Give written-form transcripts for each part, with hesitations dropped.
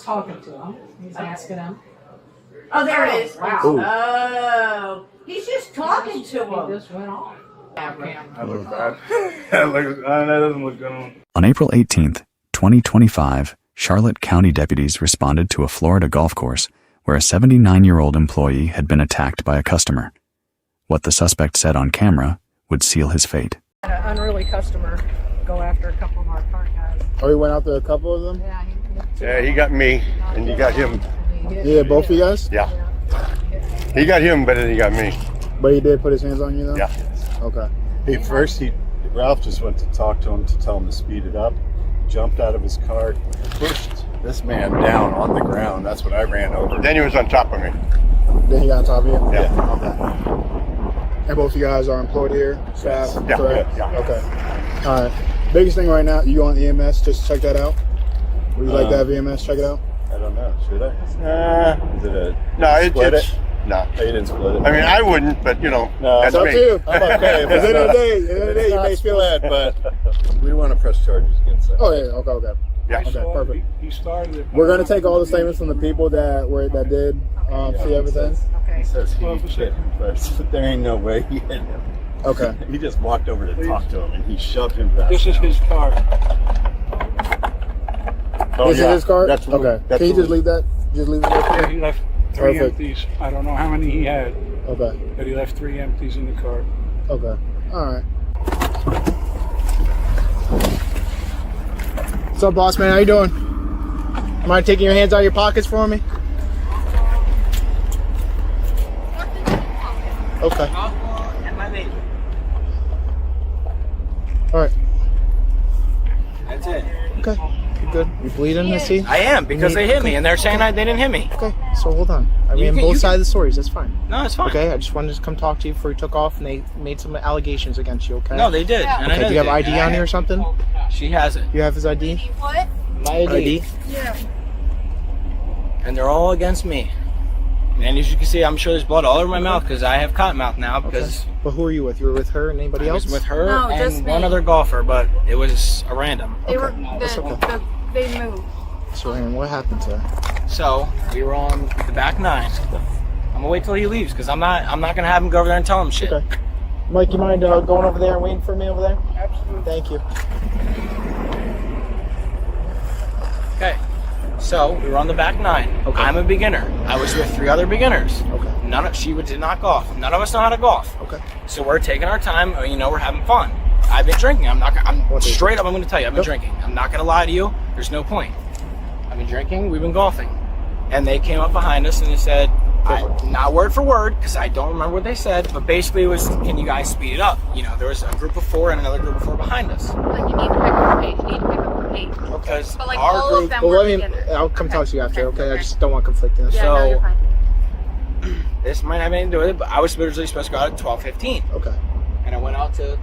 talking to him. He's asking him. Oh, there it is. Wow. Oh, he's just talking to him. He just went off. That looks bad. That doesn't look good on. On April 18th, 2025, Charlotte County deputies responded to a Florida golf course where a 79-year-old employee had been attacked by a customer. What the suspect said on camera would seal his fate. Had an unruly customer go after a couple of our park guys. Oh, he went after a couple of them? Yeah, he got me, and you got him. Yeah, both of you guys? Yeah. He got him, but then he got me. But he did put his hands on you, though? Yeah. Okay. Ralph just went to talk to him to tell him to speed it up. Jumped out of his car, pushed this man down on the ground. That's what I ran over. Then he was on top of me. Then he got on top of you? Yeah. Okay. And both of you guys are employed here? Staff? Yeah. Correct? Yeah. Okay. All right. Biggest thing right now, you go on EMS, just check that out? Would you like to have EMS check it out? I don't know. Should I? Is it a No, split it's it? no. Oh, you didn't split it. I mean, I wouldn't, but No, that's It's up me. to you. I'm okay. At the end of the day, you may feel split, but we want to press charges against that. Oh, yeah. Okay. Yeah. Okay, perfect. He started it. We're going to take all the statements from the people that did see everything. He says he hit him first, but there ain't no way he hit him. Okay. He just walked over to talk to him, and he shoved him back. This is down. his car. Oh, This is his car? That's okay. That's Can you just leave that? Just leave it Yeah, there? he left 3 Perfect. empties. I don't know how many he had, Okay. but he left 3 empties in the car. Okay. All right. What's up, boss man? How you doing? Mind taking your hands out of your pockets for me? Okay. All right. That's it. Okay. You good? You bleeding? I see. I am, because they hit me, and they're saying they didn't hit me. Okay. So hold on. I You mean, can- both you sides can- of the stories. That's fine. No, it's fine. Okay. I just wanted to come talk to you before you took off, and they made some allegations against you. Okay. No, they did. And I Okay. know Do you have they did. ID on you or something? She has it. You have his ID? What? My ID. Yeah. And they're all against me. And as you can see, I'm sure there's blood all over my mouth because I have cotton mouth now because But who are you with? You were with her and anybody I else? was with her No, just and me. one other golfer, but it was a random. They were That's okay. they moved. So, Aaron, what happened to her? So we were on the back 9. I'm gonna wait till he leaves because I'm not gonna have him go over there and tell him shit. Okay. Mike, you mind going over there and waiting for me over there? Absolutely. Thank you. Okay. So we were on the back 9. Okay. I'm a beginner. I was with 3 other beginners. Okay. She did not golf. None of us know how to golf. Okay. So we're taking our time. We're having fun. I've been drinking. I'm straight up. I'm going to tell you. I've been drinking. I'm not going to lie to you. There's no point. I've been drinking. We've been golfing, and they came up behind us and they said, not word for word because I don't remember what they said, but basically it was, "Can you guys speed it up?" There was a group of 4 and another group of 4 behind us. Like you need to pick up the pace. You need to pick up the pace. Because But like our all group, of them Well, were let me. beginners. I'll come talk to you after. Okay. I Okay. just don't want conflicting. Yeah, So- no, you're fine. this might have anything to do with it, but I was originally supposed to go out at 12:15, Okay. and I went out to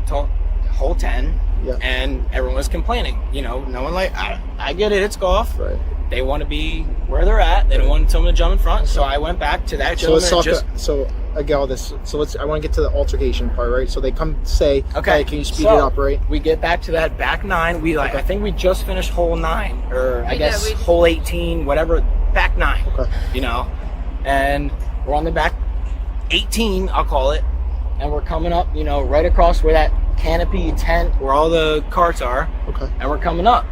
till hole 10, Yeah. and everyone was complaining. No one I get it. It's golf. Right. They want to be where they're at. They don't want someone to jump in front. So I went back to that So let's gentleman. talk. So I get all this. So I want to get to the altercation part, right? So they come say, Okay, "Hey, can you speed so it up, right?" We get back to that back 9. I think we just finished hole 9, or I We guess did, we- hole 18, whatever. Back 9. Okay. And we're on the back 18, I'll call it, and we're coming up, right across where that canopy tent, where all the carts are, Okay. and we're coming up.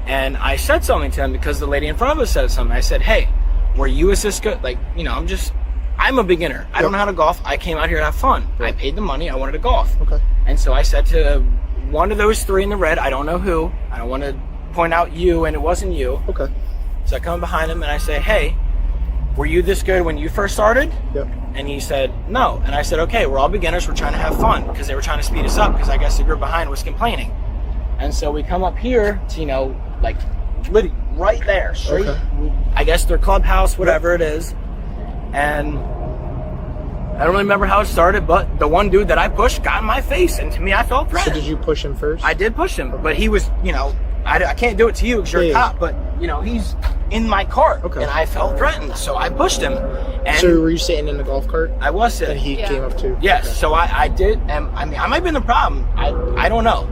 And I said something to them because the lady in front of us said something. I said, "Hey, were you assist good? I'm a beginner. I don't know how to golf. I came out here to have fun. I paid the money. I wanted to golf." Okay. And so I said to one of those 3 in the red, I don't know who. I don't want to point out you, and it wasn't you. Okay. So I come behind him and I say, "Hey, were you this good when you first started?" Yep. And he said, "No." And I said, "Okay, we're all beginners. We're trying to have fun," because they were trying to speed us up because I guess the group behind was complaining. And so we come up here to, literally right there, straight. Okay. I guess their clubhouse, whatever it is. And I don't really remember how it started, but the one dude that I pushed got in my face, and to me, I felt So threatened. did you push him first? I did push him, but he was, I can't do it to you because you're Yeah, a yeah. cop, but, he's in my cart, Okay. and I felt threatened, so I pushed him. And So were you sitting in the golf cart? I was And sitting. he Yeah. came up too? Yes, Okay. so I did, and I might have been the problem. I don't know.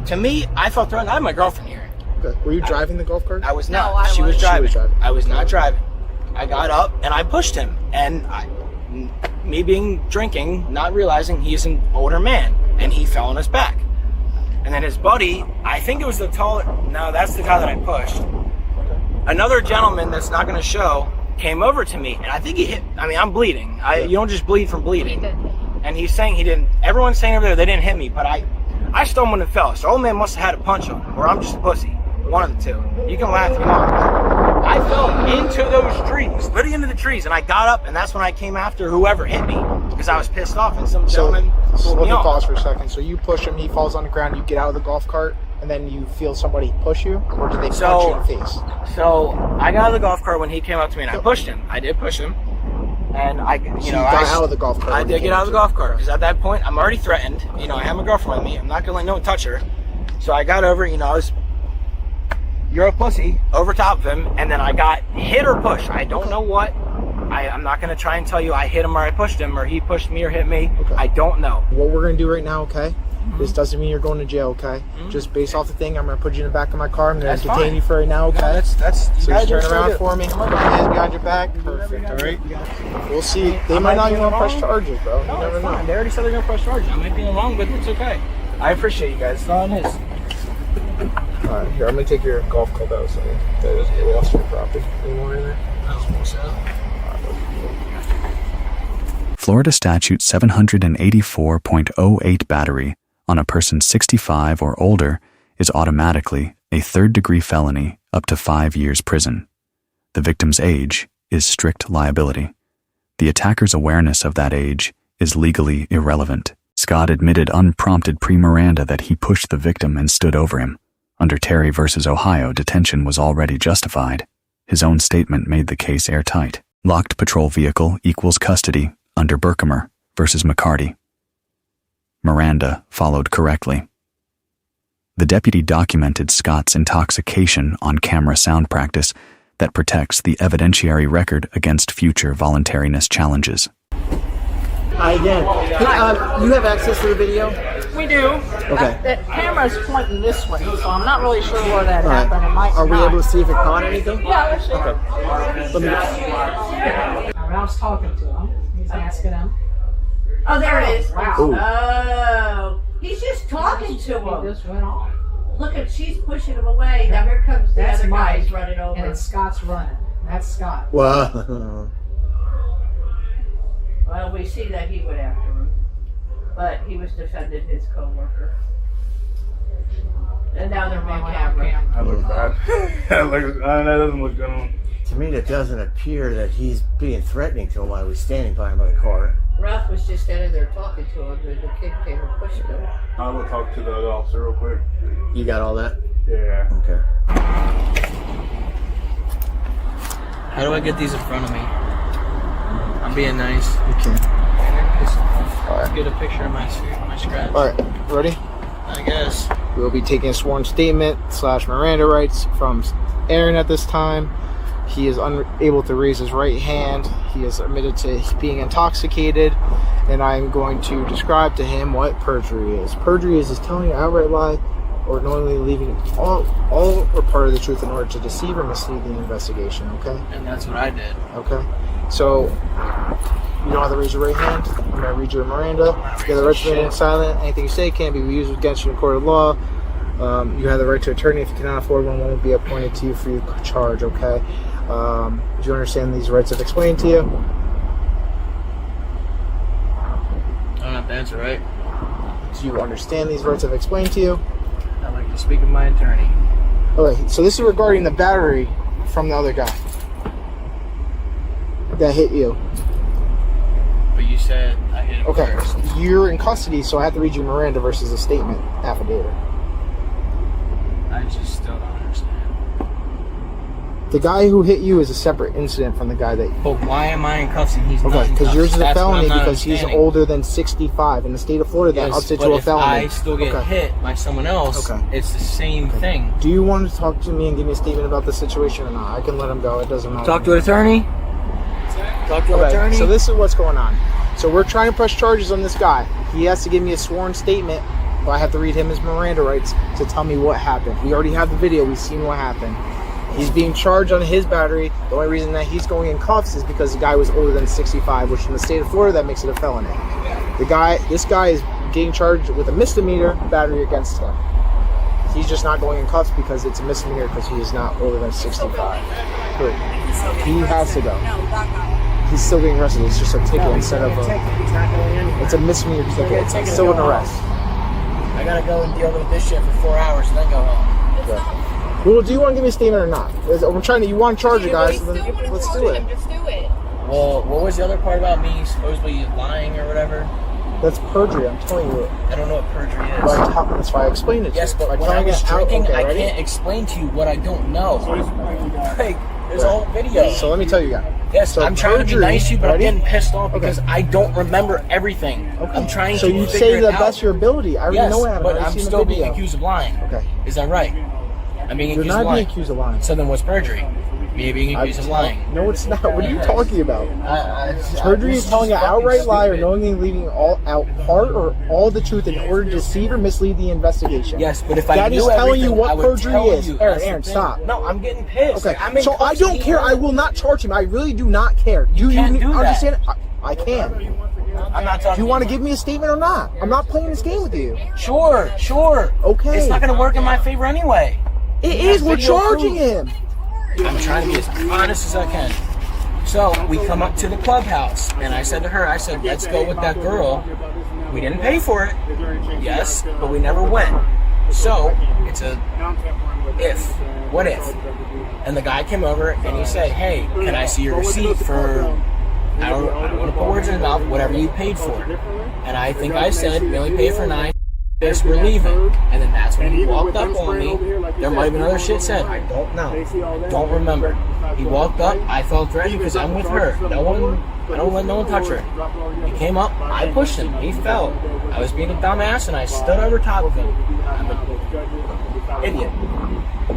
To me, I felt threatened. I have my girlfriend here. Okay. Were you driving the golf cart? I was No, not. I She was wasn't. driving. She was driving. I was not driving. I got up and I pushed him. And me being drinking, not realizing he's an older man, and he fell on his back. And then his buddy, I think it was the taller. No, that's the guy that I pushed. Another gentleman that's not going to show came over to me, and I think he hit. I mean, I'm bleeding. You don't just bleed from bleeding. And he's saying he didn't. Everyone's saying over there they didn't hit me, but I stumbled and fell. So old man must have had a punch on him, or I'm just a pussy. One of the two. You can laugh if you want. I fell into those trees, literally into the trees, and I got up, and that's when I came after whoever hit me because I was pissed off, and some gentleman So pulled let me me off. pause for a second. So you push him, he falls on the ground, you get out of the golf cart, and then you feel somebody push you, or did they punch you in the face? So I got out of the golf cart when he came up to me, and I pushed him. I did push him, and I got out of the golf cart. I when he did get came out of the up golf cart because at that point I'm already threatened. I have my girlfriend with me. I'm not gonna let no one touch her. So I got over. You're a pussy over top of him, and then I got hit or pushed. I don't know what. I'm not gonna try and tell you I hit him or I pushed him or he pushed me or hit me. Okay. I don't know. What we're going to do right now, okay? This doesn't mean you're going to jail, okay? Just based off the thing, I'm going to put you in the back of my car. I'm going That's to detain fine. you for right now, okay? No, that's. You So gotta just do turn what you around do. for me. Put your hands behind your back. Perfect, all right? We'll see. They might not even press charges, bro. You No, never it's know. fine. They already said they're gonna press charges. I might be wrong, but it's okay. I appreciate you guys. It's not on his. All right, here, I'm going to take your golf club out so that doesn't get lost in your property. Any more in there? Florida Statute 784.08 battery on a person 65 or older is automatically a third-degree felony up to 5 years prison. The victim's age is strict liability. The attacker's awareness of that age is legally irrelevant. Scott admitted unprompted pre-Miranda that he pushed the victim and stood over him. Under Terry v. Ohio, detention was already justified. His own statement made the case airtight. Locked patrol vehicle equals custody under Berkemer v. McCarty. Miranda followed correctly. The deputy documented Scott's intoxication on camera sound practice that protects the evidentiary record against future voluntariness challenges. Hi again. You have access to the video? We do. Okay. The camera's pointing this way, so I'm not really sure where that All right. happened. It might Are we not. able to see if it caught anything? Yeah, let's see. Okay. Let me I was talking to him. He's asking him. Oh, there it is. Wow. Ooh. Oh, he's just talking to He him. just went off. Look at, she's pushing him away. Now here comes the That's other guy. He's Mike, running over. and it's Scott's running. That's Scott. Wow. Well, we see that he went after him, but he was defending his coworker. And now they're on camera. That looks bad. That doesn't look good on. To me, that doesn't appear that he's being threatening to him while he was standing by him by the car. Ralph was just standing there talking to him, and the kid came and pushed him. I'm gonna talk to the other officer real quick. You got all that? Yeah. Okay. How do I get these in front of me? I'm being nice. You can. All right. Get a picture of my scratch. All right. Ready? I guess. We'll be taking a sworn statement / Miranda rights from Aaron at this time. He is unable to raise his right hand. He is admitted to being intoxicated, and I'm going to describe to him what perjury is. Perjury is telling an outright lie or knowingly leaving all or part of the truth in order to deceive or mislead the investigation, okay? And that's what I did. Okay. So, you know how to raise your right hand. I'm going to read you a Miranda. You have the right to remain silent. Anything you say can't be used against you in a court of law. You have the right to attorney. If you cannot afford one will be appointed to you for your charge, okay? Do you understand these rights I've explained to you? I don't have to answer, right? Do you understand these rights I've explained to you? I'd like to speak with my attorney. Okay, so this is regarding the battery from the other guy that hit you. But you said I hit him Okay, first. you're in custody, so I have to read you Miranda versus a statement affidavit. I just still don't understand. The guy who hit you is a separate incident from the guy that... But why am I in cuffs and he's not Okay, in because cuffs? yours is a That's what felony I'm not because he's understanding. older than 65. In the state of Florida, that Yes, ups it but to a if felony. I still get Okay. hit by someone else, Okay. it's the same thing. Do you want to talk to me and give me a statement about the situation or not? I can let him go. It doesn't matter. Talk to an attorney? Talk to an attorney? So this is what's going on. So we're trying to press charges on this guy. He has to give me a sworn statement but I have to read him his Miranda rights to tell me what happened. We already have the video. We've seen what happened. He's being charged on his battery. The only reason that he's going in cuffs is because the guy was older than 65, which in the state of Florida, that makes it a felony. This guy is getting charged with a misdemeanor battery against him. He's just not going in cuffs because it's a misdemeanor because he is not older than 65. Good. He has to go. He's still getting arrested. It's just a ticket instead of a... It's a misdemeanor ticket. It's still an arrest. I gotta go and deal with this shit for 4 hours and then go home. Okay. Well, do you want to give me a statement or not? I'm trying to. You want to charge it, guys? Then let's do it. Just do it. Well, what was the other part about me supposedly lying or whatever? That's perjury. I'm telling you. I don't know what perjury is. That's why I explained it to you. Yes, but when I was drinking, I can't explain to you what I don't know. Like, there's a whole video. So let me tell you guys. Yes, I'm trying to be nice to you, but I'm getting pissed off because Okay. I don't remember everything. Okay. I'm trying So to you figure say it the out. best of your ability. I already know what happened. But I've I'm seen the still being video. accused of lying. Okay. Is that right? I'm being You're accused not of lying. being accused of lying. So then what's perjury? Me being accused of lying. No, it's not. What are you talking about? Perjury is this telling an fucking outright lie or stupid. knowingly leaving all out part or all the truth in order to deceive or mislead the investigation. Yes, but if I that knew is telling you everything, what I would perjury tell is. you. Aaron, That's the Aaron, thing. stop. No, I'm getting pissed. Okay, Like, I'm in so I don't care. I will not charge him. I really do not care. Do you can't do that. understand? I can. I'm not talking. Do you want to give me a statement or not? I'm not playing this game with you. Sure. Okay. It's not going to work in my favor anyway. It is. We're charging him. I'm trying to be as honest as I can. So we come up to the clubhouse, and I said to her, let's go with that girl. We didn't pay for it. Yes, but we never went. So it's a if. What if? And the guy came over and he said, hey, can I see your receipt for, I don't want to put words in his mouth, whatever you paid for. And I think I said, we only paid for 9. We're leaving. And then that's when he walked up on me. There might have been other shit said. I don't know. Don't remember. He walked up. I felt threatened because I'm with her. I don't let no one touch her. He came up. I pushed him. He fell. I was being a dumbass and I stood over top of him. I'm an idiot.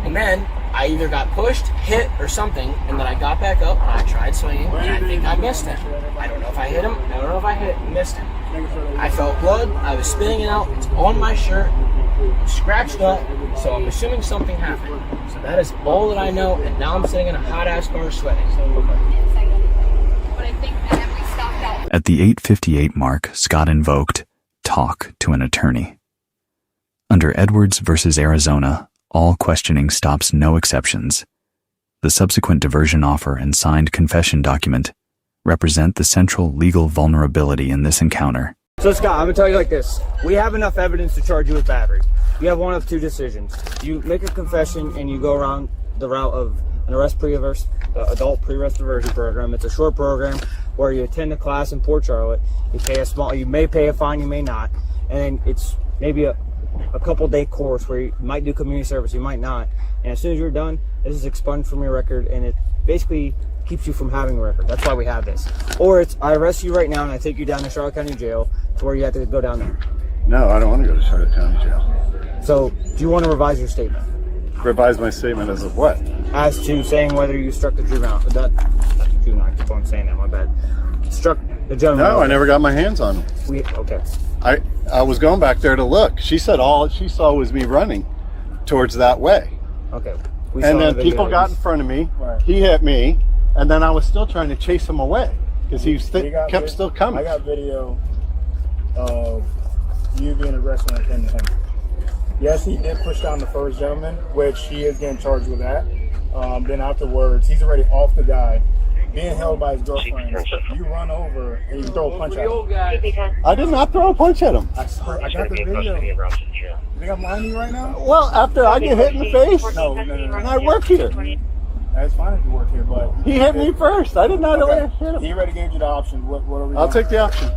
And then I either got pushed, hit, or something, and then I got back up and I tried swinging, and I think I missed him. I don't know if I hit him. I don't know if I missed him. I felt blood. I was spitting it out. It's on my shirt, scratched up. So I'm assuming something happened. So that is all that I know. And now I'm sitting in a hot ass car sweating. At the 8:58 mark, Scott invoked talk to an attorney. Under Edwards versus Arizona, all questioning stops, no exceptions. The subsequent diversion offer and signed confession document represent the central legal vulnerability in this encounter. So Scott, I'm gonna tell you like this. We have enough evidence to charge you with battery. You have one of two decisions. You make a confession and you go around the route of an Adult Pre-Arrest Diversion Program. It's a short program where you attend a class in Port Charlotte. You may pay a fine, you may not. And then it's maybe a couple day course where you might do community service, you might not. And as soon as you're done, this is expunged from your record and it basically keeps you from having a record. That's why we have this. Or it's I arrest you right now and I take you down to Charlotte County Jail to where you have to go down there. No, I don't want to go to Charlotte County Jail. So do you want to revise your statement? Revise my statement as of what? As to saying whether you struck the juvenile. Not the juvenile, I keep on saying that, my bad. Struck the gentleman. No, I never got my hands on him. Okay. I was going back there to look. She said all she saw was me running towards that way. Okay. And then people got in front of me. Right. He hit me, and then I was still trying to chase him away because he kept still coming. I got video of you being aggressive and him. Yes, he did push down the first gentleman, which he is getting charged with that. Then afterwards, he's already off the guy, being held by his girlfriend. You run over and you throw a punch at him. I did not throw a punch at him. I got the video. You think I'm lying to you right now? Well, after I get hit in the face, No. and I work here. That's fine if you work here, but He hit me first. I did not hit him. he already gave you the option. What are we doing? I'll take the option.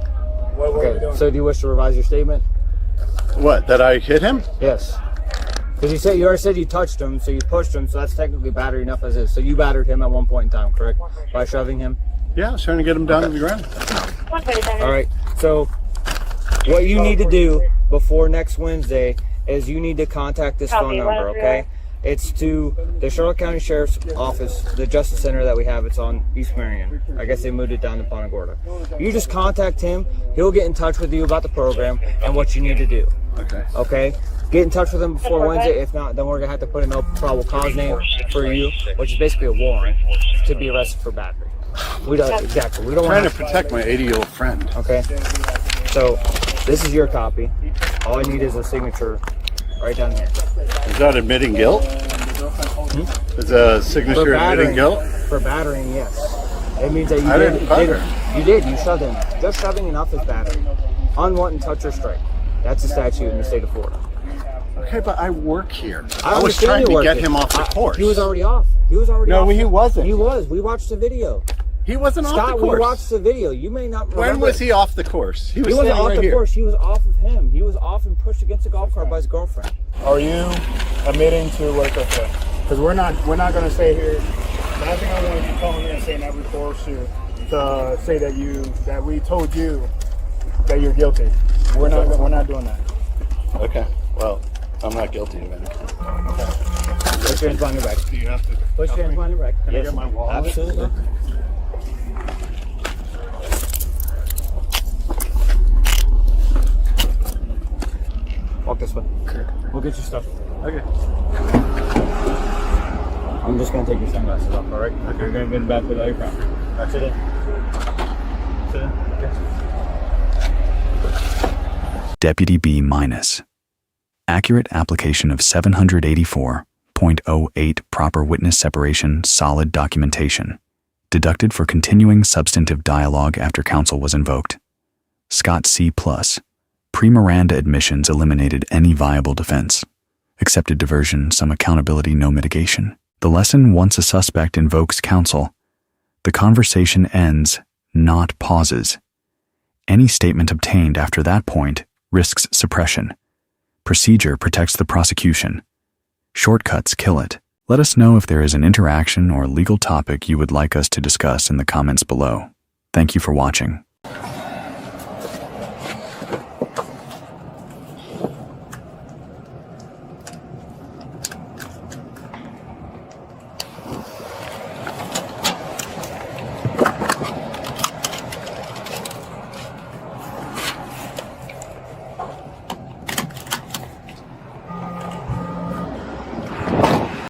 What are we Okay. doing? So do you wish to revise your statement? What? That I hit him? Yes. Because you already said you touched him, so you pushed him, so that's technically battery enough as is. So you battered him at one point in time, correct? By shoving him? Yeah, I was trying to get him down to the ground. All right. So what you need to do before next Wednesday is you need to contact this phone number, okay? It's to the Charlotte County Sheriff's Office, the Justice Center that we have. It's on East Marion. I guess they moved it down to Punta Gorda. You just contact him. He'll get in touch with you about the program and what you need to do. Okay. Okay? Get in touch with him before Wednesday. If not, then we're going to have to put a no probable cause name for you, which is basically a warrant to be arrested for battery. We don't exactly. We don't I'm trying want to protect my 80-year-old friend. Okay. So this is your copy. All I need is a signature right down here. Is that admitting guilt? Is a signature admitting guilt? For battering, yes. It means that you I didn't batter. You did. You shoved him. Just shoving enough is battering. Unwanted touch or strike. That's a statute in the state of Florida. Okay, but I work here. I was trying to get him off the course. He was already off. He was already off. No, he wasn't. He was. We watched the video. He wasn't off the Scott, course. we watched the video. You may not remember. When was he off the course? He was wasn't off right the here. course. He was off of him. He was off and pushed against the golf cart by his girlfriend. Are you admitting to what the? Because we're not going to stay here. Last thing I want is you calling in and saying that we forced you to say that we told you that you're guilty. We're not doing that. Okay. Well, I'm not guilty of anything. Put your hands behind your back. Do you have to? Put your hands behind your back. Can I get my wallet? Absolutely. Walk this way. We'll get your stuff. Okay. I'm just gonna take your sunglasses off, alright? Okay. You're gonna get back with all your property. Sit in. Sit in. Okay. Deputy B minus. Accurate application of 784.08 proper witness separation solid documentation. Deducted for continuing substantive dialogue after counsel was invoked. Scott C+. Pre-Miranda admissions eliminated any viable defense. Accepted diversion, some accountability, no mitigation. The lesson: once a suspect invokes counsel, the conversation ends, not pauses. Any statement obtained after that point risks suppression. Procedure protects the prosecution. Shortcuts kill it. Let us know if there is an interaction or legal topic you would like us to discuss in the comments below. Thank you for watching.